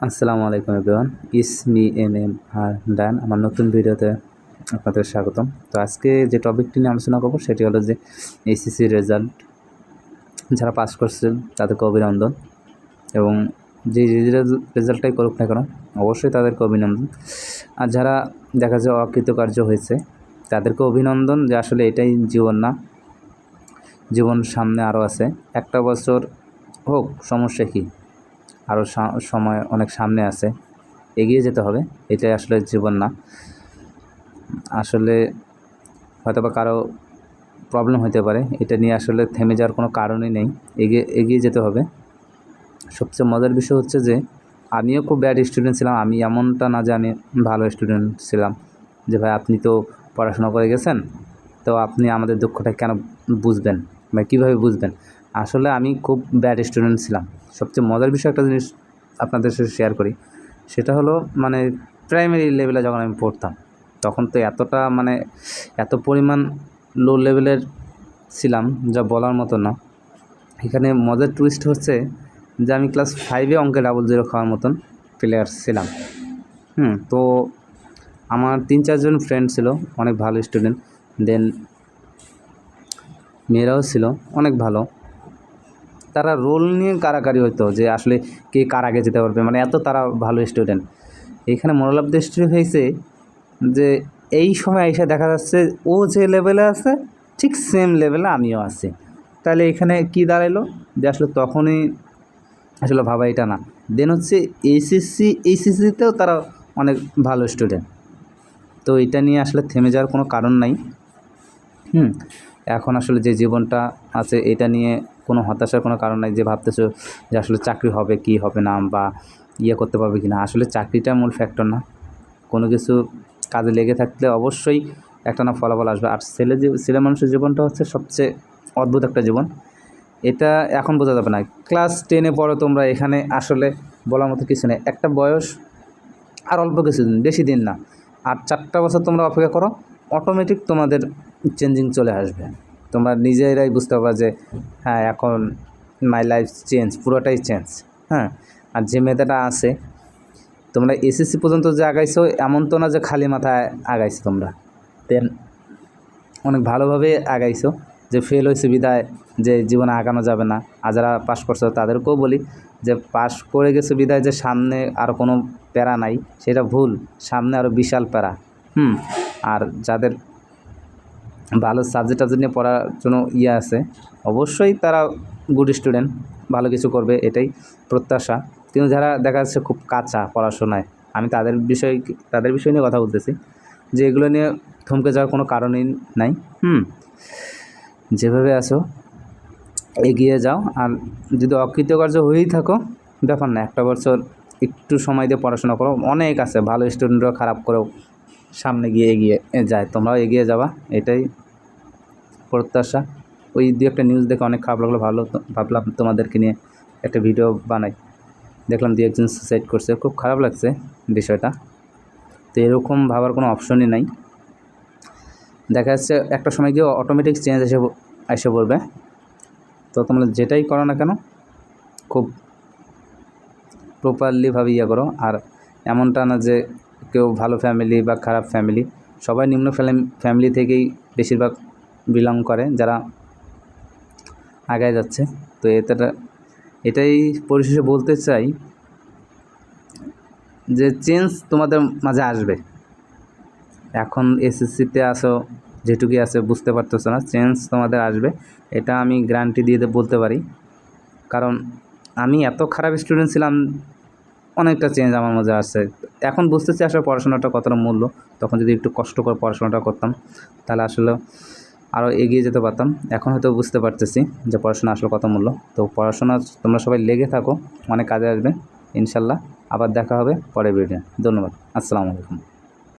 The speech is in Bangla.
আসসালামু আলাইকুম everyone, is me N M R done. আমার নতুন ভিডিওতে আপনাদের স্বাগতম। তো আজকে যে টপিকটি নিয়ে আলোচনা করব সেটি হলো যে এইচএসসি রেজাল্ট যারা পাস করছেন তাদেরকে অভিনন্দন, এবং যে রেজাল্টটাই করুক না কেন অবশ্যই তাদেরকে অভিনন্দন। আর যারা দেখা যায় অকৃতকার্য হয়েছে তাদেরকে অভিনন্দন, যে আসলে এটাই জীবন না, জীবন সামনে আরও আছে। একটা বছর হোক, সমস্যা কী, আরও সময় অনেক সামনে আছে, এগিয়ে যেতে হবে। এটাই আসলে জীবন না। আসলে হয়তো বা কারো প্রবলেম হতে পারে, এটা নিয়ে আসলে থেমে যাওয়ার কোনো কারণই নেই, এগিয়ে যেতে হবে। সবচেয়ে মজার বিষয় হচ্ছে যে আমিও খুব ব্যাড স্টুডেন্ট ছিলাম। আমি এমনটা না যে আমি ভালো স্টুডেন্ট ছিলাম, যে ভাই আপনি তো পড়াশোনা করে গেছেন, তো আপনি আমাদের দক্ষতা কেন বুঝবেন বা কীভাবে বুঝবেন। আসলে আমি খুব ব্যাড স্টুডেন্ট ছিলাম। সবচেয়ে মজার বিষয় একটা জিনিস আপনাদের সাথে শেয়ার করি, সেটা হলো প্রাইমারি লেভেলে যখন আমি পড়তাম তখন তো এত পরিমাণ লো লেভেলের ছিলাম যা বলার মতো না। এখানে মজার টুইস্ট হচ্ছে যে আমি ক্লাস 5-এ অঙ্কে 00 খাওয়ার মতন প্লেয়ার ছিলাম। তো আমার 3-4 জন ফ্রেন্ড ছিল অনেক ভালো স্টুডেন্ট, দেন মেয়েরাও ছিল অনেক ভালো। তারা রোল নিয়ে কারাকারি হতো যে আসলে কে কার আগে যেতে পারবে, এত তারা ভালো স্টুডেন্ট। এখানে মোরাল অফ দ্য স্টোরি হয়েছে যে এই সময় এসে দেখা যাচ্ছে ও যে লেভেলে আছে ঠিক সেম লেভেলে আমিও আছি। তাহলে এখানে কি দাঁড়ালো যে আসলে তখনই আসলে ভাবা এটা না। দেন হচ্ছে এইচএসসিতেও তারা অনেক ভালো স্টুডেন্ট। তো এটা নিয়ে আসলে থেমে যাওয়ার কোনো কারণ নাই। এখন আসলে যে জীবনটা আছে এটা নিয়ে কোনো হতাশার কোনো কারণ নাই যে ভাবতেছো যে আসলে চাকরি হবে কি হবে না, বা করতে পারবে কি না। আসলে চাকরিটা মূল ফ্যাক্টর না, কোনো কিছু কাজে লেগে থাকলে অবশ্যই একটা না ফলাফল আসবে। আর ছেলে মানুষের জীবনটা হচ্ছে সবচেয়ে অদ্ভুত একটা জীবন, এটা এখন বোঝা যাবে না। ক্লাস 10-এ পড়ো তোমরা, এখানে আসলে বলার মতো কিছু নেই। একটা বয়স আর অল্প কিছুদিন, বেশি দিন না, আর 4টা বছর তোমরা অপেক্ষা করো, অটোমেটিক তোমাদের চেঞ্জিং চলে আসবে। তোমরা নিজেরাই বুঝতে পারবে যে হ্যাঁ এখন মাই লাইফ চেঞ্জ, পুরোটাই চেঞ্জ। আর যে মেধাটা আছে, তোমরা এসএসসি পর্যন্ত যে আগাইছো এমন তো না যে খালি মাথায় আগাইছো, তোমরা দেন অনেক ভালোভাবে আগাইছো। যে ফেল হয়েছে বিদায় যে জীবনে আগানো যাবে না, আর যারা পাস করছো তাদেরকেও বলি যে পাস করে গেছে বিদায় যে সামনে আর কোনো প্যারা নাই, সেটা ভুল। সামনে আরও বিশাল প্যারা। আর যাদের ভালো সাবজেক্ট নিয়ে পড়ার জন্য আছে, অবশ্যই তারা গুড স্টুডেন্ট, ভালো কিছু করবে এটাই প্রত্যাশা। কিন্তু যারা দেখা যাচ্ছে খুব কাঁচা পড়াশোনায়, আমি তাদের বিষয় নিয়ে কথা বলতেছি, যে এগুলো নিয়ে থমকে যাওয়ার কোনো কারণই নাই। যেভাবে আছো এগিয়ে যাও। আর যদি অকৃতকার্য হয়েই থাকো, ব্যাপার না, একটা বছর একটু সময় দিয়ে পড়াশোনা করো। অনেক আছে ভালো স্টুডেন্টরাও খারাপ করেও সামনে গিয়ে এগিয়ে যায়, তোমরাও এগিয়ে যাবা, এটাই প্রত্যাশা। ওই 2-একটা নিউজ দেখে অনেক খারাপ লাগলো, ভাবলাম তোমাদেরকে নিয়ে একটা ভিডিও বানাই। দেখলাম 2-একজন সুসাইড করছে, খুব খারাপ লাগছে বিষয়টা। তো এরকম ভাবার কোনো অপশনই নাই। দেখা যাচ্ছে একটা সময় গিয়ে অটোমেটিক চেঞ্জ এসে পড়বে। তো তোমরা যেটাই করো না কেন খুব প্রপারলিভাবে করো। আর এমনটা না যে কেউ ভালো ফ্যামিলি বা খারাপ ফ্যামিলি, সবাই নিম্ন ফ্যামিলি থেকেই বেশিরভাগ বিলং করে যারা আগায় যাচ্ছে। তো এটাই পরিশেষে বলতে চাই যে চেঞ্জ তোমাদের মাঝে আসবে। এখন এসএসসিতে আসো, যেটুকুই আছে বুঝতে পারতেছো না, চেঞ্জ তোমাদের আসবে, এটা আমি গ্যারান্টি দিয়ে বলতে পারি। কারণ আমি এত খারাপ স্টুডেন্ট ছিলাম, অনেকটা চেঞ্জ আমার মধ্যে আসছে। এখন বুঝতেছি আসলে পড়াশোনাটা কতটা মূল্য। তখন যদি একটু কষ্ট করে পড়াশোনাটা করতাম তাহলে আসলে আরও এগিয়ে যেতে পারতাম। এখন হয়তো বুঝতে পারতেছি যে পড়াশোনা আসলে কত মূল্য। তো পড়াশোনা তোমরা সবাই লেগে থাকো, অনেক কাজে আসবে ইনশাল্লাহ। আবার দেখা হবে পরের ভিডিও। ধন্যবাদ। আসসালামু আলাইকুম।